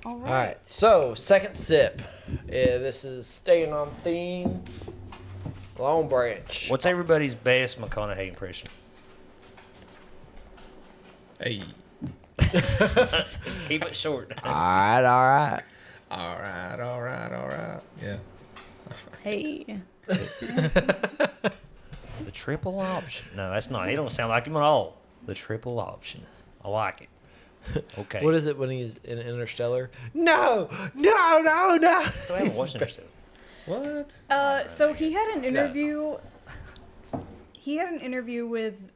All All right. So, second sip. This is staying on theme. Longbranch. What's everybody's best McConaughey impression? Hey. Keep it short. All right. All right. Yeah. Hey. The triple option. No, that's not. He don't sound like him at all. The triple option. I like it. Okay. What is it when he's in Interstellar? No. Still haven't watched Interstellar. What? So he had an interview. He had an interview with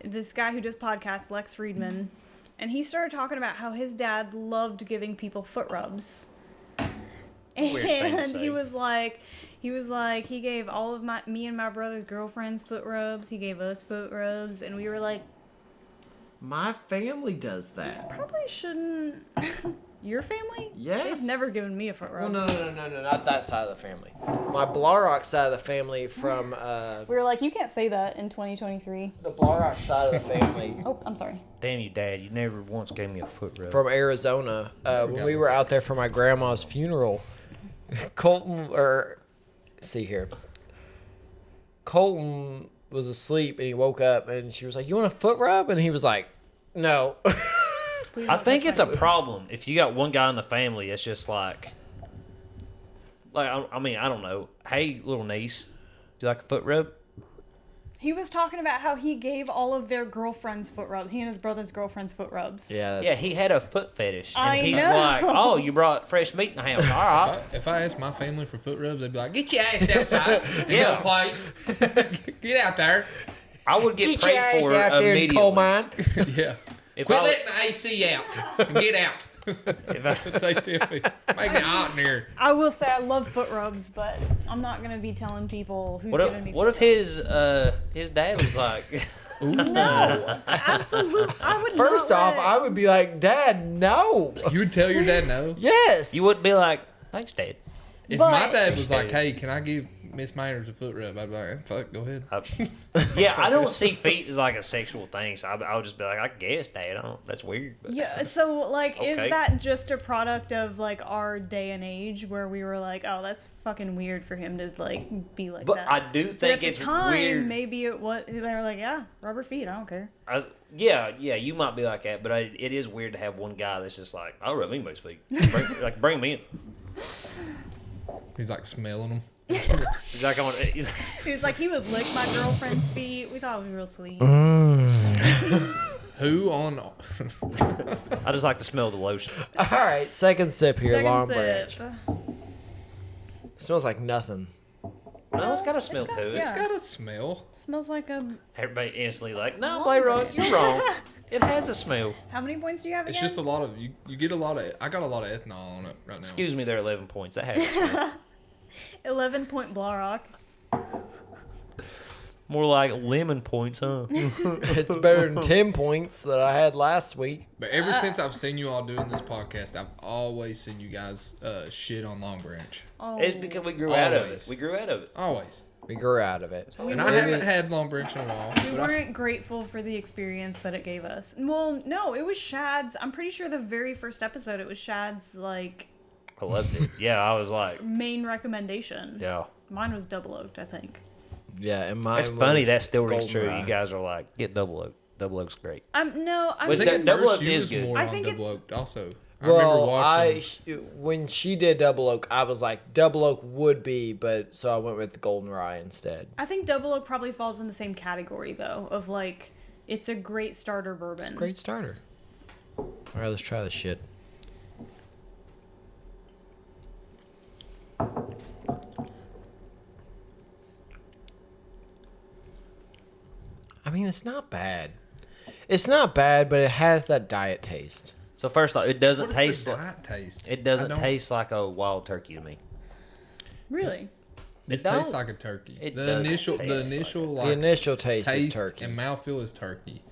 this guy who does podcasts, Lex Friedman, and he started talking about how his dad loved giving people foot rubs. Weird thing to And say. he was like, he gave all of me and my brother's girlfriends foot rubs. He gave us foot rubs, and we were like, My family does that. probably shouldn't. Your family? Yes. They've never given me a foot Well, rub. no, not that side of the family. My Blaurock side of the family from We were like, you can't say that in 2023. the Blaurock side of the family Oh, I'm sorry. Damn you, Dad. You never once gave me a foot rub. from Arizona. When we were out there for my grandma's funeral, Colton was asleep and he woke up and she was like, "You want a foot rub?" And he was like, "No." Please I don't think touch it's my a foot. problem if you got one guy in the family. It's just like I mean, I don't know. Hey, little niece, do you like a foot rub? He was talking about how he gave all of their girlfriends foot rubs. He and his brother's girlfriends foot rubs. Yeah. Yeah, he had a foot fetish, and I he's know. like, "Oh, you brought fresh meat in the house. All right." If I asked my family for foot rubs, they'd be like, "Get your ass outside. Yeah. Play. Get out there." I would get Get your prayed ass for out there in the coal immediately. mine. Yeah. If Quit I, letting the AC out and get out. if That's I, what they tell me. Make it hot in here. I will say I love foot rubs, but I'm not gonna be telling people who's what giving if me. what if his dad was like, No, absolutely. I would. First not off, let- I would be like, "Dad, no." You would tell your dad no? Yes. you wouldn't be like, "Thanks, Dad." If But- my dad was like, "Hey, can I give Miss Manners a foot rub?" I'd be like, "Fuck, go ahead." Yeah, I don't see feet as like a sexual thing, so I would just be like, "I guess, Dad. I don't. That's weird." But. Yeah. So like, is Okay. that just a product of like our day and age where we were like, oh, that's fucking weird for him to like be like But that? I do But think at it's the time, weird. maybe it was. They were like, yeah, rubber feet. I don't care. Yeah, you might be like that, but it is weird to have one guy that's just like, "I'll rub anybody's feet. Bring me in." He's like smelling them. He's like, He was like, he would lick my girlfriend's feet. We thought it was real sweet. Who on? I just like to smell the lotion. All right, second sip here, Second Longbranch. sip. Smells like nothing. No, it's got a smell got- to it. yeah. It's got a smell. Smells like a. Everybody instantly like, "No, Playroy, you're wrong. It has a smell." How many points do you have again? It's just a lot of you get a lot of. I got a lot of ethanol on it right now. Excuse me, they're 11 points. That has a smell. 11-point Blaurock. More like lemon points, huh? It's better than 10 points that I had last week. But ever since I've seen you all doing this podcast, I've always seen you guys shit on Longbranch. Oh. It's because we grew out of it. Always. We grew out of it. Always. We grew out of it. And I haven't had Longbranch in a while. We But I, weren't grateful for the experience that it gave us. Well, no, it was Shad's. I'm pretty sure the very first episode, it was Shad's like I loved it. Yeah, I was like, main recommendation. yeah. Mine was double oaked, I think. Yeah, and mine It's funny was that still rings golden true. rye. You guys are like, get double oak. Double oak's great. No, I I Was mean, think at Double first Oak you is was good. more I on think Double it's- Oak also. I remember watching. when she did double oak, I was like, double oak would be, but so I went with the golden rye instead. I think double oak probably falls in the same category though, of like, it's a great starter bourbon. Great starter. All right, let's try this shit. I mean, it's not bad. It's not bad, but it has that diet taste. So first off, it doesn't What does taste the like diet taste? it I doesn't don't- taste like a wild turkey to me. Really? It don't. tastes like a turkey. It The doesn't initial, taste the like initial The like initial taste, is taste turkey. and mouthfeel is turkey.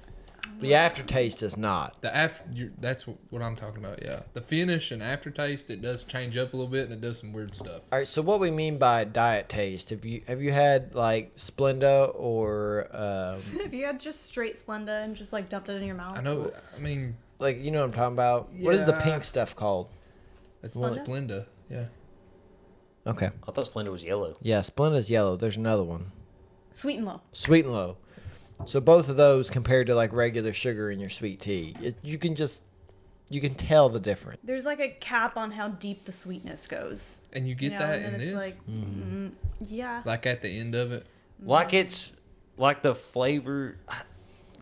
The aftertaste is not. The after, that's what I'm talking about. Yeah, the finish and aftertaste, it does change up a little bit and it does some weird stuff. All right, so what we mean by diet taste? Have you had like Splenda or If you had just straight Splenda and just like dumped it in your mouth. I know. I mean, Like, you know what I'm talking about? What is the Yeah. pink stuff called? It's Splenda? Splenda. Yeah. Okay. I thought Splenda was yellow. Yeah, Splenda's yellow. There's another one. Sweet and low. Sweet and low. So both of those compared to like regular sugar in your sweet tea, you can tell the difference. There's like a cap on how deep the sweetness goes. And you get You know, that and in then it's this? like, yeah. Like at the end of it? Like it's like the flavor,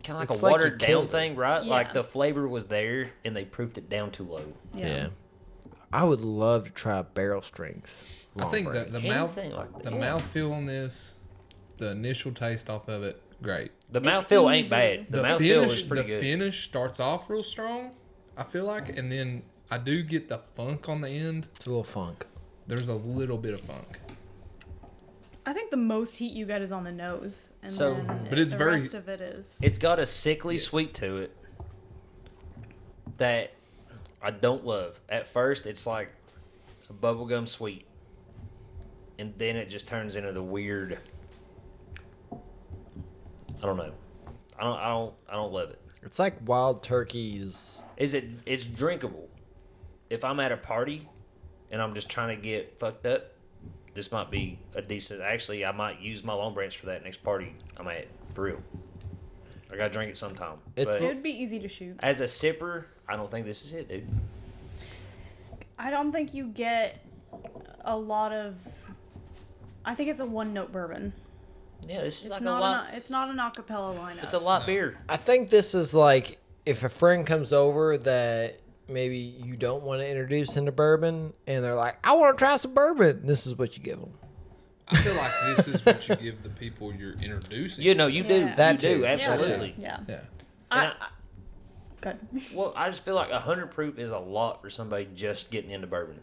kind of like It's a like you watered down killed it. thing, right? Yeah. Like the flavor was there and they proofed it down too low. Yeah. I would love to try barrel strength. I think that the Anything like that. the mouthfeel on this, the initial taste off of it, great. The It's mouthfeel ain't easy. bad. The mouthfeel finish, is pretty the good. finish starts off real strong, I feel like, and then I do get the funk on the end. It's a little funk. There's a little bit of funk. I think the most heat you get is on the nose. And So- then But it's the very- rest of it is. It's got a sickly Yes. sweet to it that I don't love. At first, it's like a bubblegum sweet, and then it just turns into the weird. I don't know. I don't love it. It's like wild turkey's. It's drinkable. If I'm at a party and I'm just trying to get fucked up, this might be a decent. Actually, I might use my Longbranch for that next party I'm at, for real. I gotta drink it sometime. It's- It But would be easy to shoot. as a sipper, I don't think this is it, dude. I don't think you get a lot of. I think it's a one-note bourbon. Yeah, this is It's like not a lot. it's not an acapella lineup. It's a lot beer. I think this is like if a friend comes over that maybe you don't want to introduce into bourbon, and they're like, "I want to try some bourbon." This is what you give them. I feel like this is what you give the people you're introducing. You know, you do. Yeah. That you do, too. absolutely. Yeah. Yeah. And Good. Well, I just feel like 100 proof is a lot for somebody just getting into bourbon.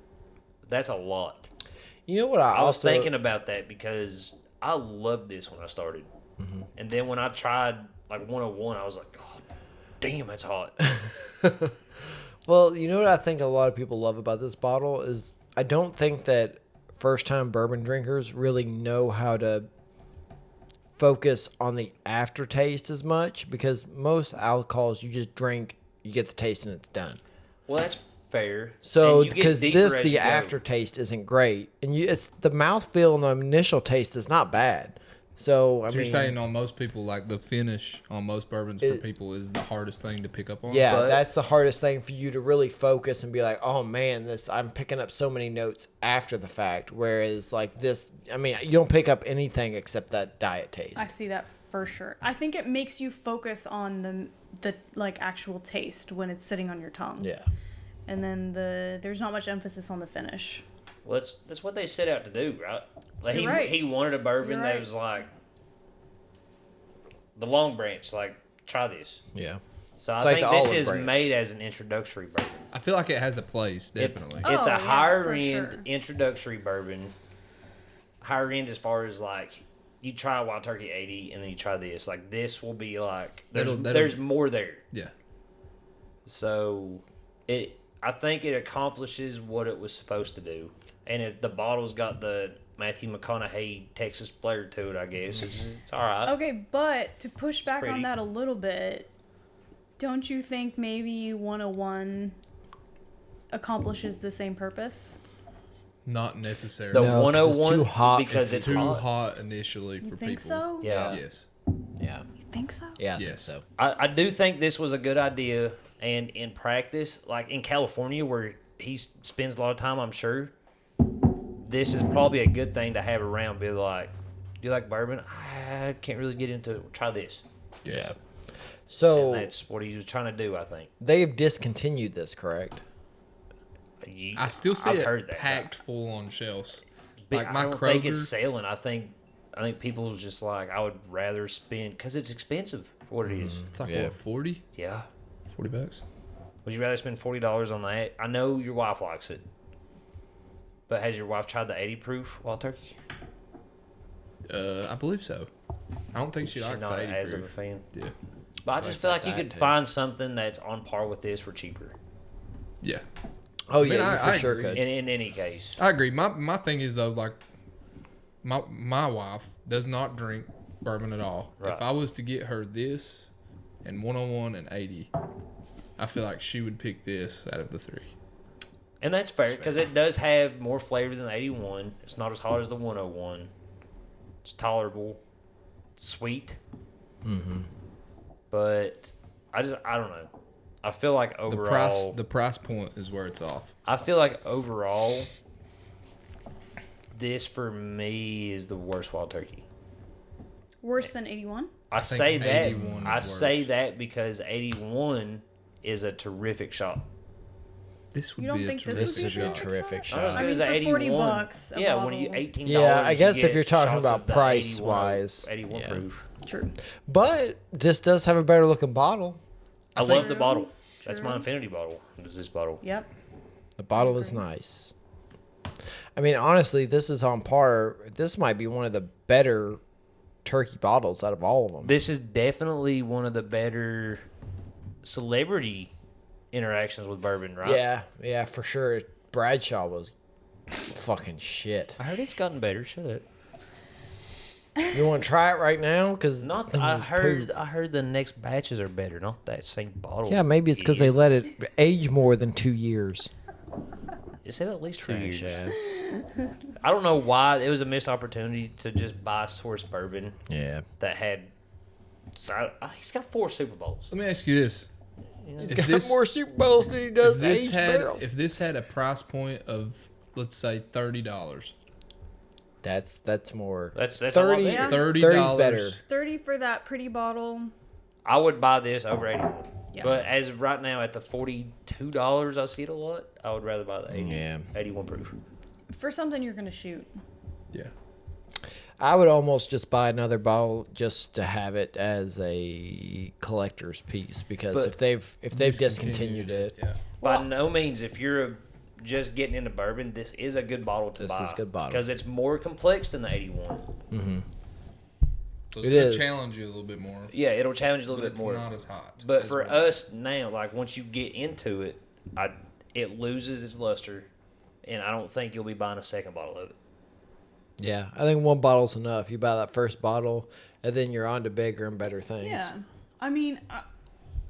That's a lot. You know what I I was also thinking about that because I loved this when I started. And then when I tried like 101, I was like, oh, damn, that's hot. Well, you know what I think a lot of people love about this bottle is I don't think that first-time bourbon drinkers really know how to focus on the aftertaste as much because most alcohols you just drink, you get the taste and it's done. Well, that's fair. So And you get because deeper this as the you go. aftertaste isn't great and it's the mouthfeel and the initial taste is not bad. So I So mean, you're saying on most people, like the finish on most bourbons for people is the hardest thing to pick up on? yeah, But- that's the hardest thing for you to really focus and be like, oh man, this I'm picking up so many notes after the fact. Whereas like this, I mean, you don't pick up anything except that diet taste. I see that for sure. I think it makes you focus on the like actual taste when it's sitting on your tongue. Yeah, And then there's not much emphasis on the finish. Well, that's what they set out to do, right? Like You're right. he wanted a bourbon You're that right. was like the Longbranch, like try this. yeah. So It's I like think the this olive is branch. made as an introductory bourbon. I feel like it has a place, definitely. It's Oh, a yeah, higher for end sure. introductory bourbon. Higher end as far as like you try Wild Turkey 80 and then you try this. Like this will be like there's That'll- more there. Yeah. So I think it accomplishes what it was supposed to do. And if the bottle's got the Matthew McConaughey Texas flair to it, I guess it's all right. Okay, but to push back pretty. on that a little bit, don't you think maybe 101 accomplishes the same purpose? Not necessarily. The No, 'cause it's 101 too hot. because it's it's too hot. hot initially You for think people. so? Yeah. Yes. Yeah, You think so? yeah. I think Yes. so. I do think this was a good idea, and in practice, like in California where he spends a lot of time, I'm sure, this is probably a good thing to have around. Be like, do you like bourbon? I can't really get into it. Try this. Yes. So And that's what he was trying to do, I think. they've discontinued this, correct? I still see I've it heard that. packed full on shelves. But Like I my don't Kroger. think it's selling. I think people's just like, I would rather spend, because it's expensive for what it is. It's like Yeah. what, 40? Yeah. 40 bucks? Would you rather spend $40 on that? I know your wife likes it. But has your wife tried the 80 proof Wild Turkey? I believe so. I don't think she likes not the 80 as of a proof. fan. Yeah. But I She just likes feel that like you diet could taste. find something that's on par with this for cheaper. Yeah. Oh mean, yeah, you for I sure agree. could. In any case. I agree. My thing is though, like my wife does not drink bourbon at all. Right. If I was to get her this and 101 and 80, I feel like she would pick this out of the 3. And that's fair because it does have more flavor than the 81. It's not as hot as the 101. It's tolerable. It's sweet. Mm-hmm. But I don't know. I feel like overall The price point is where it's off. I feel like overall this for me is the worst wild turkey. Worse than 81? I say that 81 is I say worse. that because 81 is a terrific shot. This would You don't be a think this terrific would be a shot. terrific Not as shot. I good mean, as the for 81. $40 a Yeah, when bottle. you $18. Yeah, I guess you if you're get talking shots about of the price-wise, 81 yeah. proof. True. But this does have a better looking bottle. I love the bottle. That's True. my infinity bottle. Is this bottle? Yep. The bottle is nice. I mean, honestly, this is on par. This might be one of the better turkey bottles out of all of them. This is definitely one of the better celebrity interactions with bourbon, right? Yeah, for sure. Bradshaw was fucking shit. I heard it's gotten better. Shut up. You want to try it right now? Because Not. I heard the next batches are better. Not that same bottle. Yeah, maybe it's because they let it age more than 2 years. It said at least 2 years. Trash ass. I don't know why it was a missed opportunity to just buy source bourbon Yeah. that had. He's got 4 Super Bowls. Let me ask you this. He's If got this- more Super Bowls than he does If the this aged had barrel. if this had a price point of, let's say, $30. That's more. That's a lot 30. better. Yeah. $30 30's better. 30 for that pretty bottle. I would buy this over 81. Yeah. But as of right now, at the $42, I see it a lot. I would rather buy the 80, Yeah. 81 proof. For something you're going to shoot. Yeah. I would almost just buy another bottle just to have it as a collector's piece because But if they've discontinued it, Yeah. By Well- no means, if you're just getting into bourbon, this is a good bottle to This buy. is a good bottle. Because it's more complex than the 81. So it's It going is. to challenge you a little bit more. Yeah, it'll challenge you a But little it's bit more. not as hot. But as for well. us now, like once you get into it, it loses its luster, and I don't think you'll be buying a second bottle of it. yeah, I think one bottle's enough. You buy that first bottle, and then you're on to bigger and better things. Yeah. I mean,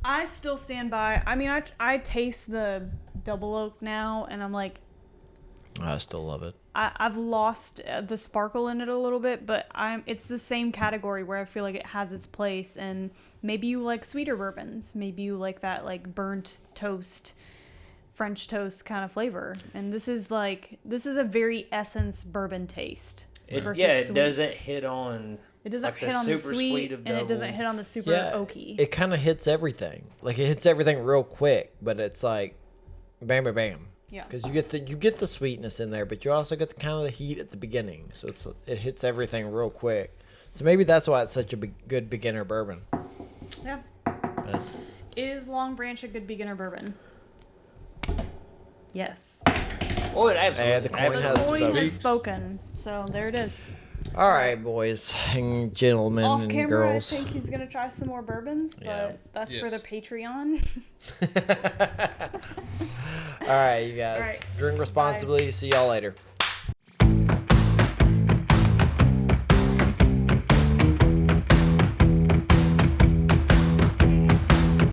I still stand by. I mean, I taste the double oak now, and I'm like, I still love it. I've lost the sparkle in it a little bit, but it's the same category where I feel like it has its place. And maybe you like sweeter bourbons. Maybe you like that like burnt toast, French toast kind of flavor. And this is a very essence bourbon taste. versus It sweet. doesn't hit on. It doesn't like the hit on the super sweet, sweet of and it doesn't double. hit on the super Yeah, oaky. it kind of hits everything. Like it hits everything real quick, but it's like, bam, bam, bam. Yeah. Because you get the sweetness in there, but you also get the kind of the heat at the beginning, so it hits everything real quick. So maybe that's why it's such a good beginner bourbon. Yeah. But Is Longbranch a good beginner bourbon? Yes. Oh, it absolutely. the coin The has coin spoken. has spoken. So there it is. all right, boys and gentlemen Off and camera, girls. I think he's gonna try some more bourbons, but Yeah. that's for Yes. the Patreon. All right, you guys. All right. Drink responsibly. See y'all later.